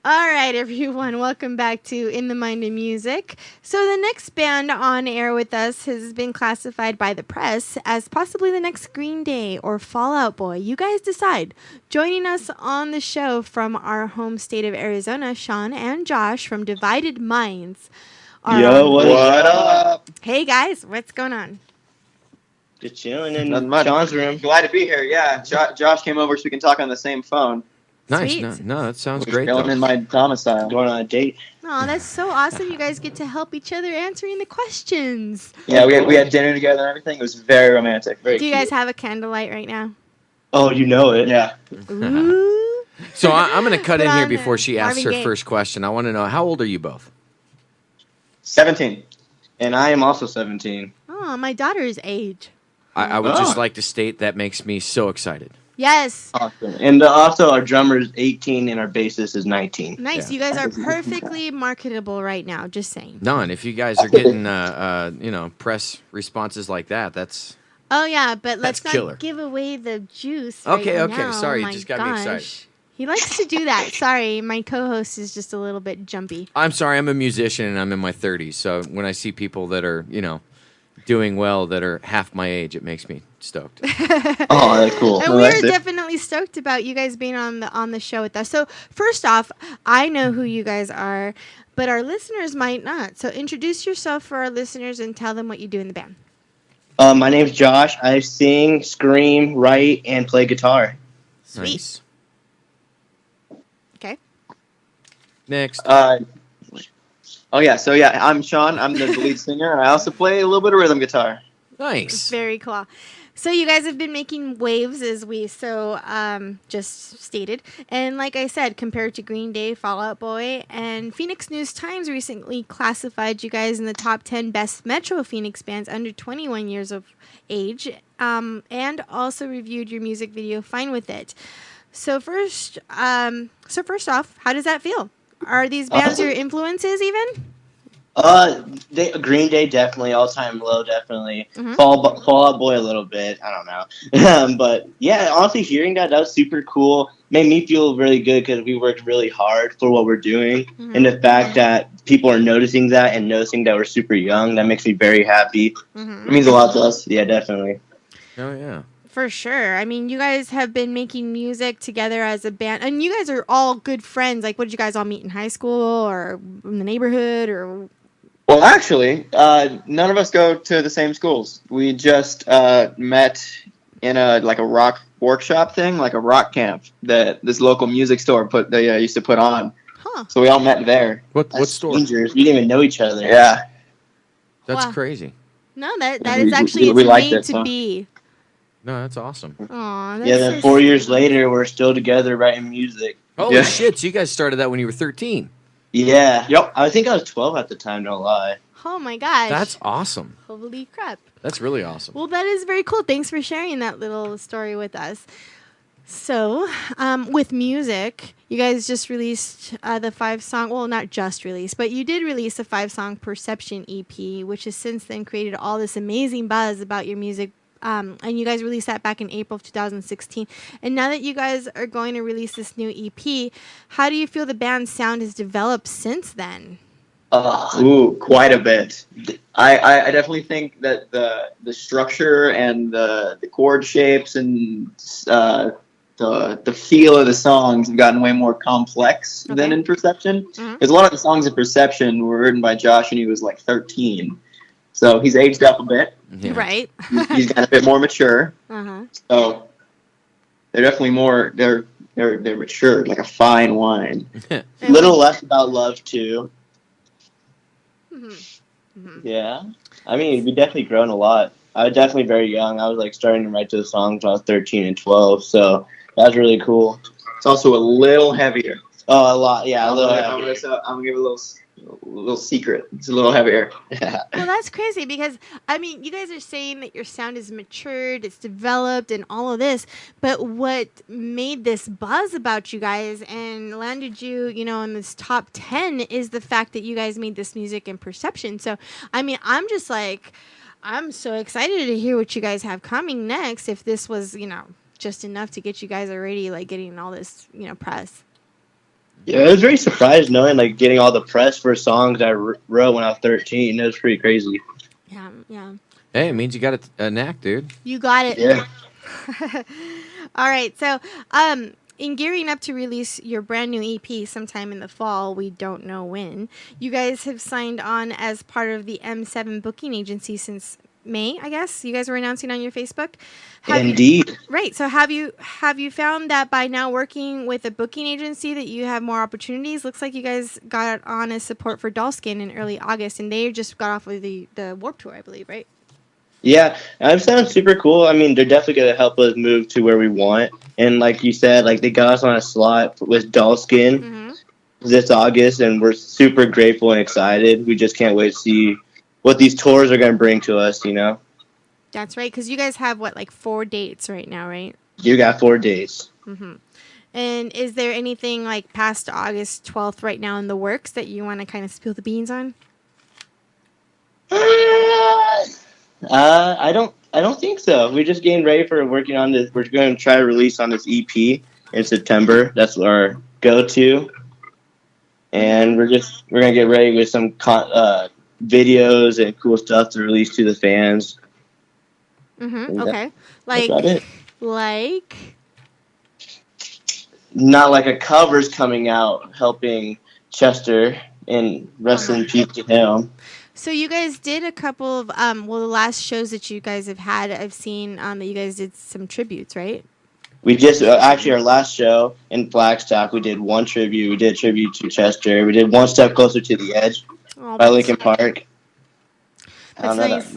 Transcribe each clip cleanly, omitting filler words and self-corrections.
All right, everyone, welcome back to In the Mind of Music. So, the next band on air with us has been classified by the press as possibly the next Green Day or Fall Out Boy. You guys decide. Joining us on the show from our home state of Arizona, Sean and Josh from Divided Minds. Yo, what up? Hey, guys, what's going on? Just chilling in Sean's room. Glad to be here. Yeah, Josh came over so we can talk on the same phone. Nice. Sweet. No, that sounds great. Chilling in my domicile. Going on a date. Oh, that's so awesome. You guys get to help each other answering the questions. Yeah, we had dinner together and everything. It was very romantic. Very Do you guys have a candlelight right now? Oh, you know it. Yeah. Ooh. So I'm going to cut in Put here on before the she asks Marvin her Gaye. first question. I want to know, how old are you both? 17. And I am also 17. Oh, my daughter's age. I would Oh. just like to state that makes me so excited. Yes. Awesome. And also, our drummer is 18 and our bassist is 19. Nice. Yeah. You guys are perfectly marketable right now. Just saying. None. If you guys are getting, press responses like that, that's... Oh yeah, but let's That's not killer. give away the juice. Okay, right okay. now. Sorry, Oh you my just got me excited. gosh. He likes to do that. Sorry, my co-host is just a little bit jumpy. I'm sorry, I'm a musician and I'm in my 30s. So when I see people that are, doing well that are half my age, it makes me stoked. Oh, that's cool. And Oh, we're that's it. definitely stoked about you guys being on the show with us. So first off, I know who you guys are, but our listeners might not. So introduce yourself for our listeners and tell them what you do in the band. My name's Josh. I sing, scream, write, and play guitar. Sweet. Nice. Okay. Next. I'm Sean. I'm the lead singer, and I also play a little bit of rhythm guitar. Nice. Very cool. So you guys have been making waves, as we just stated, and like I said, compared to Green Day, Fall Out Boy, and Phoenix News Times recently classified you guys in the top 10 best Metro Phoenix bands under 21 years of age, and also reviewed your music video "Fine with It." So first off, how does that feel? Are these bands your influences even? Green Day definitely, all time low definitely. Mhm. Fall Out Boy a little bit. I don't know, but yeah, honestly, hearing that was super cool. Made me feel really good because we worked really hard for what we're doing, and the fact that people are noticing that and noticing that we're super young, that makes me very happy. It means a lot to us. Yeah, definitely. Oh, yeah. For sure. I mean, you guys have been making music together as a band, and you guys are all good friends. Like, what did you guys all meet in high school or in the neighborhood or? Well, actually, none of us go to the same schools. We just met in a rock workshop thing, like a rock camp that this local music store used to put on. Huh. So we all met there. What As store? strangers, we didn't even know each other. Yeah. That's Wow. crazy. No, that Yeah, is actually we it's liked made it, to so. be. No, that's awesome. Aw, that's Yeah, then so 4 sweet. years later, we're still together writing music. Holy Yeah. shit, so you guys started that when you were 13. Yeah. Yep. I think I was 12 at the time, don't lie. Oh my gosh. That's awesome. Holy crap. That's really awesome. Well, that is very cool. Thanks for sharing that little story with us. So, with music, you guys just released the 5-song, well, not just released, but you did release a 5-song Perception EP, which has since then created all this amazing buzz about your music. And you guys released that back in April of 2016. And now that you guys are going to release this new EP, how do you feel the band's sound has developed since then? Quite a bit. I definitely think that the structure and the chord shapes and the feel of the songs have gotten way more complex than Okay. in Perception. Mhm. Because a lot of the songs in Perception were written by Josh when he was like 13. So he's aged up a bit. Yeah. Right? He's got a bit more mature. Uh-huh. So they're definitely more they're mature, like a fine wine. A little less about love, too. Mhm. Mhm. Yeah. I mean, we definitely grown a lot. I was definitely very young. I was like starting to write those songs when I was 13 and 12, so that was really cool. It's also a little heavier. Oh, a lot. Yeah, a little I'm heavier. gonna give a little secret. It's a little heavier. Well, that's crazy because, I mean, you guys are saying that your sound is matured, it's developed, and all of this, but what made this buzz about you guys and landed you, in this top 10 is the fact that you guys made this music in Perception. So, I mean, I'm just like, I'm so excited to hear what you guys have coming next if this was, just enough to get you guys already, like, getting all this, press. Yeah, I was very surprised knowing like getting all the press for songs I wrote when I was 13. It was pretty crazy. Yeah, yeah. Hey, it means you got a knack, dude. You got it. Yeah. All right. So, in gearing up to release your brand new EP sometime in the fall, we don't know when, you guys have signed on as part of the M7 booking agency since May, I guess. You guys were announcing on your Facebook. Indeed. Right. So have you found that by now working with a booking agency that you have more opportunities? Looks like you guys got on as support for Dollskin in early August, and they just got off of the Warp Tour, I believe, right? Yeah, it sounds super cool. I mean, they're definitely going to help us move to where we want. And like you said, like they got us on a slot with Dollskin Mm-hmm. this August, and we're super grateful and excited. We just can't wait to see what these tours are going to bring to us, you know? That's right, because you guys have, what, like 4 dates right now, right? You got 4 days. Mm-hmm. And is there anything like past August 12th right now in the works that you want to kind of spill the beans on? I don't think so. We're just getting ready for working on this. We're going to try to release on this EP in September. That's our go-to. And we're going to get ready with some videos and cool stuff to release to the fans. Mm-hmm. Yeah, Okay. that's about it. Like. Not like a cover's coming out helping Chester, and rest in peace to him. So you guys did a couple of the last shows that you guys have had, I've seen that you guys did some tributes, right? We just actually our last show in Flagstaff, we did one tribute. We did a tribute to Chester. We did One Step Closer to the Edge by Linkin Park. That's nice.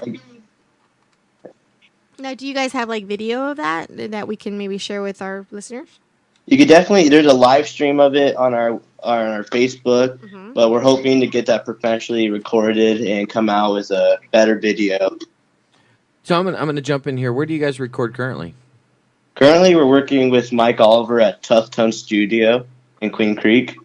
Now, do you guys have like video of that we can maybe share with our listeners? You could definitely. There's a live stream of it on our Facebook, Mm-hmm. but we're hoping to get that professionally recorded and come out with a better video. So I'm gonna jump in here. Where do you guys record currently? Currently, we're working with Mike Oliver at Tough Tone Studio in Queen Creek.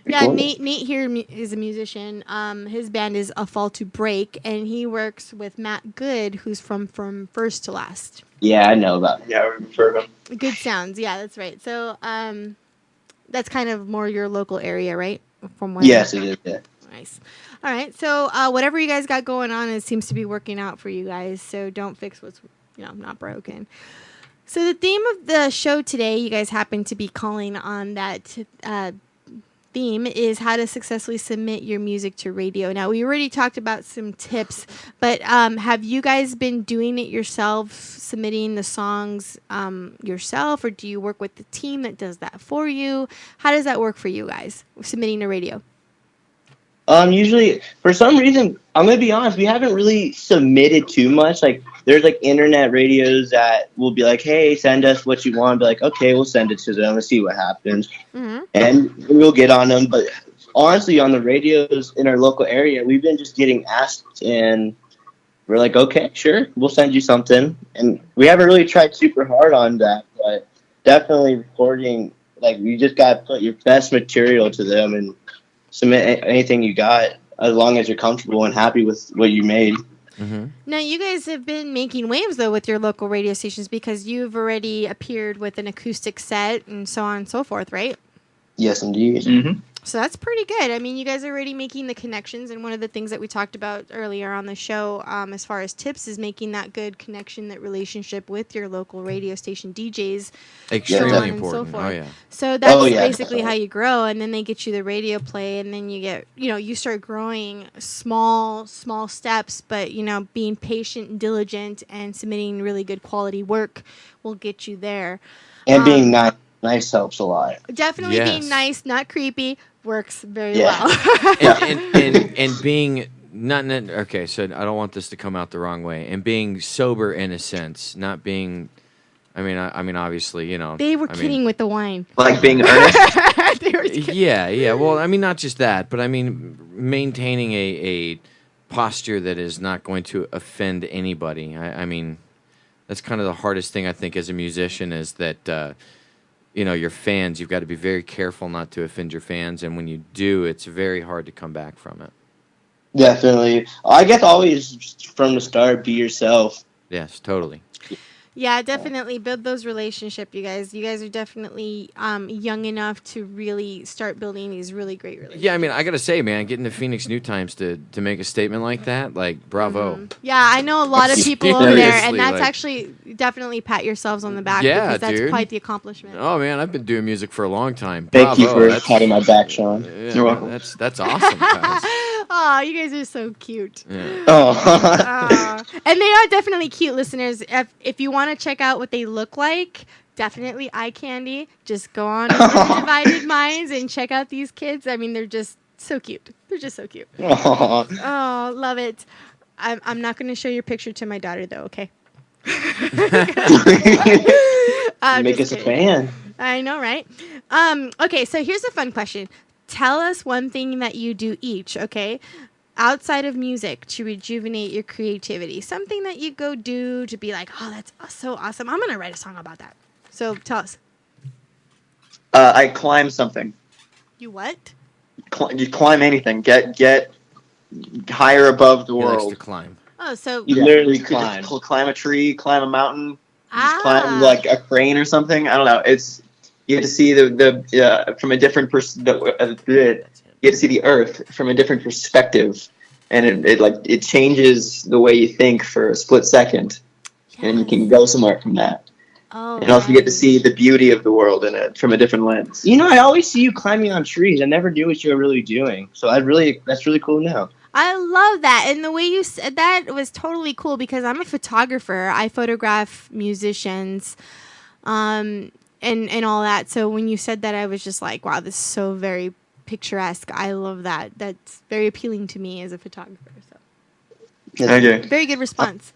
Yeah, Cool. Nate here is a musician. His band is A Fall to Break, and he works with Matt Good, who's from First to Last. Yeah, I know that. Yeah, we've heard of him. Good Sounds, yeah, that's right. So that's kind of more your local area, right? From what Yes, it is. Yeah. Nice. All right, so whatever you guys got going on, it seems to be working out for you guys. So don't fix what's not broken. So the theme of the show today, you guys happen to be calling on that theme, is how to successfully submit your music to radio. Now, we already talked about some tips, but have you guys been doing it yourself, submitting the songs yourself, or do you work with the team that does that for you? How does that work for you guys, submitting to radio? Usually, for some reason, I'm gonna be honest, we haven't really submitted too much. Like, there's like internet radios that will be like, "Hey, send us what you want." Be like, "Okay, we'll send it to them and see what happens," and we'll get on them. But honestly, on the radios in our local area, we've been just getting asked, and we're like, "Okay, sure, we'll send you something." And we haven't really tried super hard on that, but definitely recording. Like, you just gotta put your best material to them and submit anything you got, as long as you're comfortable and happy with what you made. Mm-hmm. Now, you guys have been making waves, though, with your local radio stations because you've already appeared with an acoustic set and so on and so forth, right? Yes, indeed. Mm-hmm. So that's pretty good. I mean, you guys are already making the connections, and one of the things that we talked about earlier on the show, as far as tips, is making that good connection, that relationship with your local radio station DJs. Extremely so on and important. so forth. Oh yeah. So that's basically definitely. how you grow, and then they get you the radio play, and then you get, you start growing small steps, but, being patient and diligent and submitting really good quality work will get you there. And being nice helps a lot. Definitely Yes. being nice, not creepy, works very Yeah. well. and being not okay. So I don't want this to come out the wrong way. And being sober in a sense, not being. I mean, obviously, They were kidding with the wine. Like being earnest. They were kidding. Yeah. Well, I mean, not just that, but I mean, maintaining a posture that is not going to offend anybody. I mean, that's kind of the hardest thing I think as a musician is that. Your fans, you've got to be very careful not to offend your fans, and when you do, it's very hard to come back from it. Definitely. I guess always from the start, be yourself. Yes, totally. Yeah, definitely build those relationships, you guys. You guys are definitely young enough to really start building these really great relationships. Yeah, I mean, I gotta say, man, getting the Phoenix New Times to make a statement like that, like, bravo. Yeah, I know a lot of people over there, Seriously, and that's like- actually definitely pat yourselves on the back Yeah, because that's dude. quite the accomplishment. Oh man, I've been doing music for a long time. Thank you Bravo, for patting my back, Sean. Yeah, You're man, welcome. that's awesome, guys. Oh, you guys are so cute. Yeah. Oh. And they are definitely cute, listeners. If you want to check out what they look like, definitely eye candy. Just go on over to Divided Minds and check out these kids. I mean, they're just so cute. They're just so cute. Aw. Oh, love it. I'm not going to show your picture to my daughter, though, okay? I'm Make just us a kidding. fan. I know, right? Okay, so here's a fun question. Tell us one thing that you do each, okay? Outside of music to rejuvenate your creativity. Something that you go do to be like, oh, that's so awesome. I'm going to write a song about that. So tell us. I climb something. You what? You climb anything. Get higher above the He likes to world. climb. Oh, so You literally You could climb. just climb a tree, climb a mountain, just Ah. climb like a crane or something. I don't know. It's you get to see the from a different you get to see the Earth from a different perspective, and it changes the way you think for a split second, and you can go somewhere from that. Oh, And also you get to nice. see the beauty of the world from a different lens. You know, I always see you climbing on trees. I never knew what you were really doing. So that's really cool now. I love that. And the way you said that was totally cool because I'm a photographer. I photograph musicians and all that. So when you said that, I was just like, wow, this is so very picturesque. I love that. That's very appealing to me as a photographer. So Okay. very good response.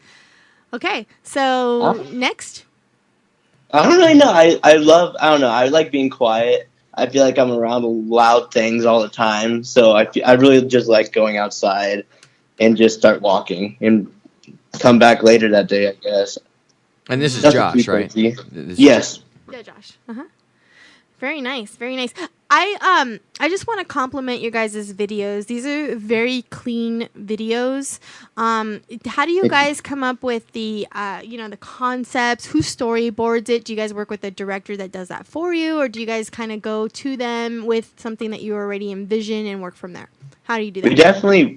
Okay, so next. I don't really know. I don't know. I like being quiet. I feel like I'm around loud things all the time. So I really just like going outside and just start walking and come back later that day, I guess. And this is Nothing Josh, too right? crazy. This is- Yes. Yeah, Josh. Very nice, very nice. I just want to compliment your guys' videos. These are very clean videos. How do you guys come up with the the concepts? Who storyboards it? Do you guys work with a director that does that for you, or do you guys kind of go to them with something that you already envision and work from there? How do you do that?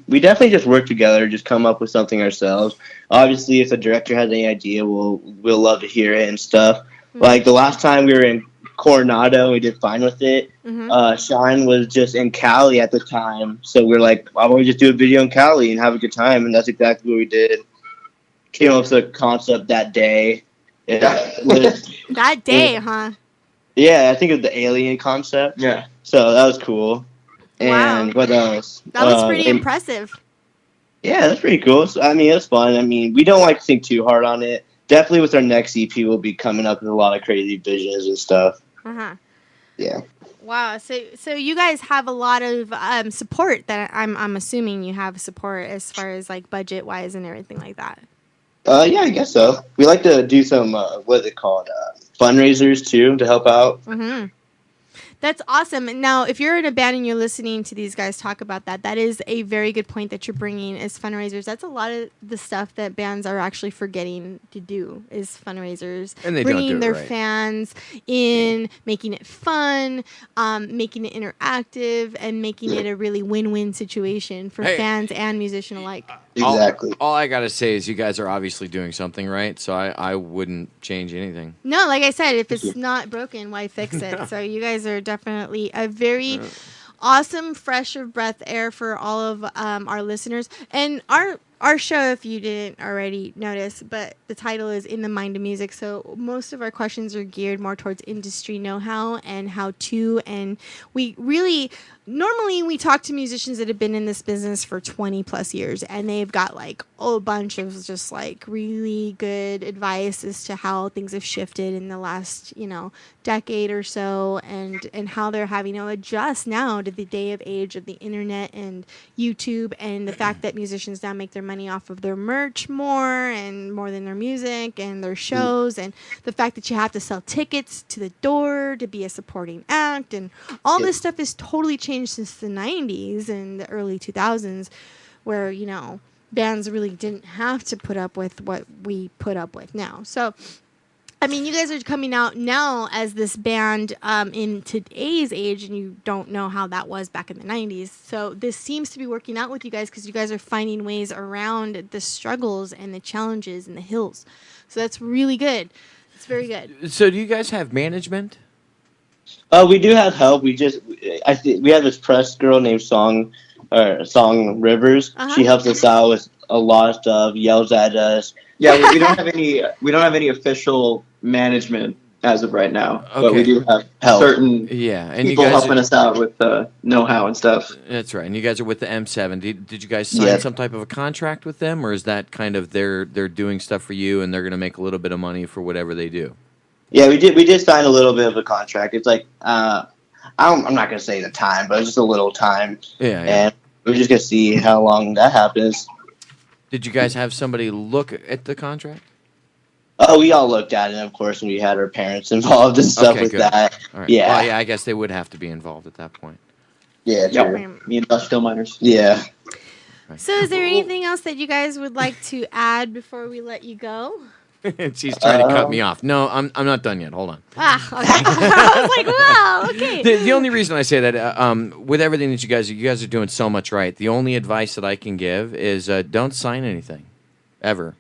We definitely just work together, just come up with something ourselves. Obviously, if the director has any idea, we'll love to hear it and stuff. Like the last time we were in Coronado, we did fine with it. Sean was just in Cali at the time, so we're like, why don't we just do a video in Cali and have a good time? And that's exactly what we did. Came up with the concept that day. That day, huh? Yeah, I think of the alien concept. Yeah. So that was cool. And what else? That was pretty and- impressive. Yeah, that's pretty cool. So, I mean, it's fun. I mean, we don't like to think too hard on it. Definitely with our next EP, we'll be coming up with a lot of crazy visions and stuff. Yeah. Wow. So you guys have a lot of support. That I'm assuming you have support as far as like budget wise and everything like that. Yeah, I guess so. We like to do some, what is it called? Fundraisers, too, to help out. Mm-hmm. That's awesome. Now, if you're in a band and you're listening to these guys talk about that, that is a very good point that you're bringing as fundraisers. That's a lot of the stuff that bands are actually forgetting to do is fundraisers. And they bringing don't do it their right. fans in, making it fun, making it interactive, and making it a really win-win situation for Hey. fans and musician alike. Exactly. All I gotta say is you guys are obviously doing something right, so I wouldn't change anything. No, like I said, if it's not broken, why fix it? So you guys are definitely a very awesome fresh of breath air for all of our listeners. And our show, if you didn't already notice, but the title is In the Mind of Music. So most of our questions are geared more towards industry know-how and how to. And we really, normally we talk to musicians that have been in this business for 20 plus years, and they've got like a bunch of just like really good advice as to how things have shifted in the last, decade or so, and how they're having to adjust now to the day of age of the internet and YouTube, and the fact that musicians now make their money off of their merch more than their music and their shows, and the fact that you have to sell tickets to the door to be a supporting act, and all this stuff has totally changed since the 90s and the early 2000s, where bands really didn't have to put up with what we put up with now. So I mean, you guys are coming out now as this band in today's age, and you don't know how that was back in the 90s. So this seems to be working out with you guys because you guys are finding ways around the struggles and the challenges and the hills. So that's really good. It's very good. So do you guys have management? We do have help. I think we have this press girl named Song Rivers. Uh-huh. She helps us out with a lot of stuff. Yells at us. Yeah, we don't have any official management as of right now, but we Okay. do have Help. certain Yeah, and people you guys helping us out with know-how and stuff. That's right. And you guys are with the M7. Did you guys sign Yeah. some type of a contract with them, or is that kind of they're doing stuff for you and they're going to make a little bit of money for whatever they do? Yeah, we did sign a little bit of a contract. It's like I'm not gonna say the time, but it's just a little time, Yeah. and we're just gonna see how long that happens. Did you guys have somebody look at the contract? Oh, we all looked at it, and of course, we had our parents involved and stuff Okay, with good. that. All right. Yeah. Well, yeah, I guess they would have to be involved at that point. Yeah, Yep. true. Me and Dutch Still Miners. Yeah. So is there anything else that you guys would like to add before we let you go? She's trying to cut me off. No, I'm not done yet. Hold on. Ah, okay. I was like, wow, okay. The only reason I say that, with everything that you guys are doing so much right. The only advice that I can give is don't sign anything, ever,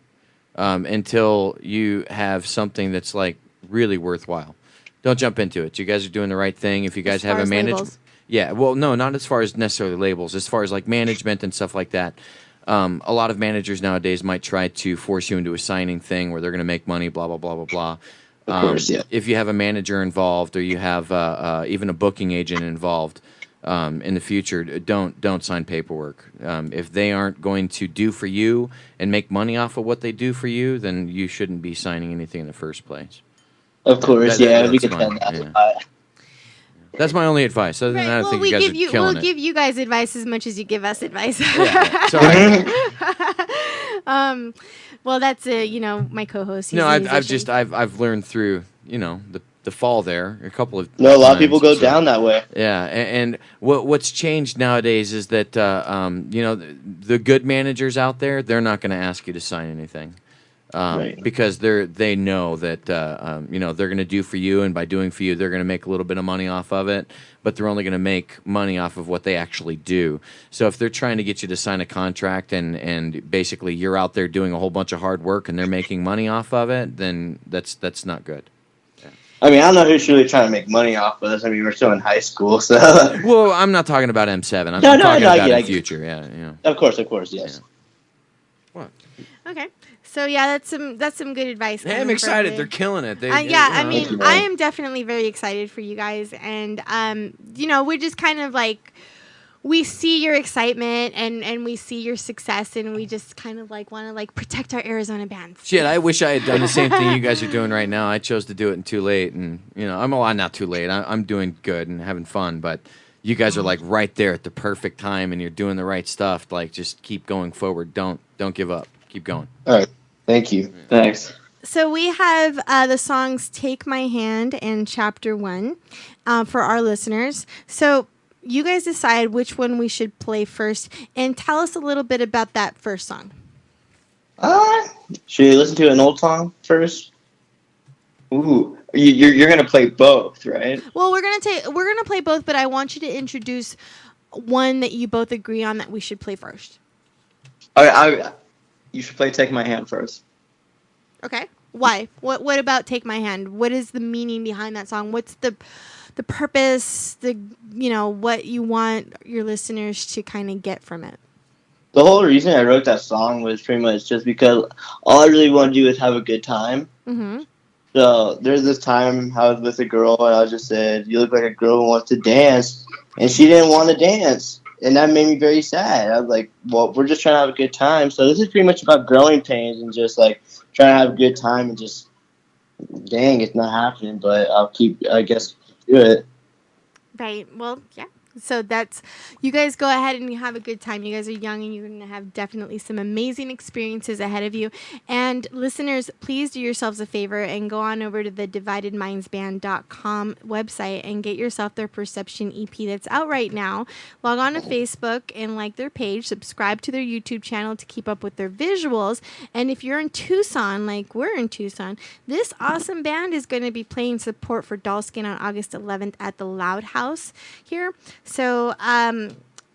until you have something that's like really worthwhile. Don't jump into it. You guys are doing the right thing. If you guys As have far a as management, labels. yeah, well, no, not as far as necessarily labels. As far as like management and stuff like that. A lot of managers nowadays might try to force you into a signing thing where they're going to make money, blah blah blah blah blah. Of course, yeah. If you have a manager involved or you have even a booking agent involved in the future, don't sign paperwork. If they aren't going to do for you and make money off of what they do for you, then you shouldn't be signing anything in the first place. Of course, That- we that's can fine, send that. yeah. That's my only advice. Other than that, I Well, think we you guys give are you killing we'll it. give you guys advice as much as you give us advice. Yeah. So Well, that's my co-host. He's no, a I've musician. just I've learned through the fall there a couple of No, a lot of times, people go so- down that way. Yeah, and what's changed nowadays is that the good managers out there, they're not going to ask you to sign anything, Right. because they know that they're going to do for you, and by doing for you, they're going to make a little bit of money off of it, but they're only going to make money off of what they actually do. So if they're trying to get you to sign a contract and basically you're out there doing a whole bunch of hard work and they're making money off of it, then that's not good. I mean, I don't know who's really trying to make money off of us. I mean, we're still in high school, so Well, I'm not talking about M7. I'm No, talking no, I about get in it, I the get it. future. Yeah, of course, yes. What? Okay. So yeah, that's some good advice. Hey, I'm coming from excited. you. They're killing it. Yeah, I mean, Thank you, I man. am definitely very excited for you guys, and we're just kind of like, we see your excitement and we see your success, and we just kind of like want to like protect our Arizona bands. Shit, I wish I had done the same thing you guys are doing right now. I chose to do it too late, and I'm a lot not too late. I'm doing good and having fun, but you guys are like right there at the perfect time, and you're doing the right stuff. Like, just keep going forward. Don't give up. Keep going. All right, thank you. Thanks. So we have the songs "Take My Hand" and "Chapter 1" for our listeners. So you guys decide which one we should play first, and tell us a little bit about that first song. Should we listen to an old song first? Ooh, you're gonna play both, right? Well, we're gonna play both, but I want you to introduce one that you both agree on that we should play first. You should play "Take My Hand" first. Okay. Why? What about "Take My Hand"? What is the meaning behind that song? What's the purpose? What you want your listeners to kind of get from it? The whole reason I wrote that song was pretty much just because all I really want to do is have a good time. Mm-hmm. So there's this time I was with a girl and I just said, "You look like a girl who wants to dance," and she didn't want to dance, and that made me very sad. I was like, "Well, we're just trying to have a good time." So this is pretty much about growing pains and just like trying to have a good time and just, dang, it's not happening, but I'll keep, I guess, do it. Right. Well, yeah. So that's, you guys go ahead and you have a good time. You guys are young and you're going to have definitely some amazing experiences ahead of you. And listeners, please do yourselves a favor and go on over to the dividedmindsband.com website and get yourself their Perception EP that's out right now. Log on to Facebook and like their page, subscribe to their YouTube channel to keep up with their visuals. And if you're in Tucson, like we're in Tucson, this awesome band is going to be playing support for Dollskin on August 11th at the Loud House here. So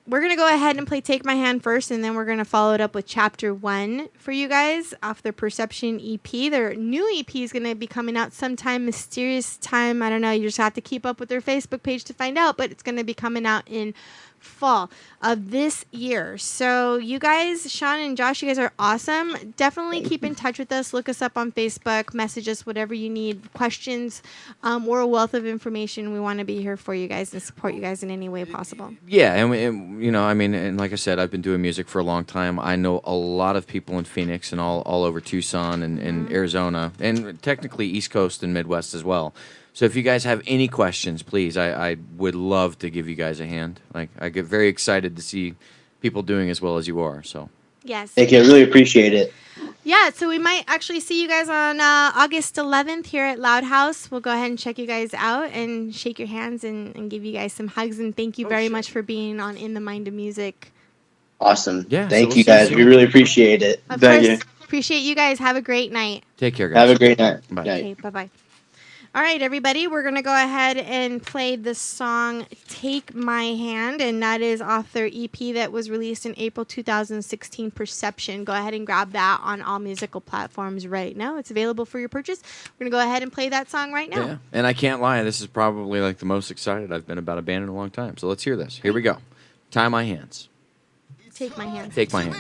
we're going to go ahead and play Take My Hand first, and then we're going to follow it up with Chapter 1 for you guys off their Perception EP. Their new EP is going to be coming out sometime, mysterious time. I don't know. You just have to keep up with their Facebook page to find out, but it's going to be coming out in fall of this year. So you guys, Sean and Josh, you guys are awesome. Definitely keep in touch with us. Look us up on Facebook, message us, whatever you need, questions. We're a wealth of information. We want to be here for you guys and support you guys in any way possible. Yeah, and you know, I mean, and like I said, I've been doing music for a long time. I know a lot of people in Phoenix and all over Tucson and Arizona, and technically East Coast and Midwest as well. So if you guys have any questions, please, I would love to give you guys a hand. Like, I get very excited to see people doing as well as you are. So yes. Thank you. I really appreciate it. Yeah, so we might actually see you guys on August 11th here at Loud House. We'll go ahead and check you guys out and shake your hands and give you guys some hugs. And thank you very much for being on In the Mind of Music. Awesome. Yeah, Thank so you we'll see guys. you We soon. really appreciate it. Of Thank course. you. Appreciate you guys. Have a great night. take care, guys. Have a great night. Bye. Night. Okay, bye-bye. All right, everybody, we're going to go ahead and play the song Take My Hand, and that is off their EP that was released in April 2016, Perception. Go ahead and grab that on all musical platforms right now. It's available for your purchase. We're going to go ahead and play that song right now. Yeah, and I can't lie, this is probably like the most excited I've been about a band in a long time. So let's hear this. Here we go. Tie My Hands. Take My Hand. Take My Hand.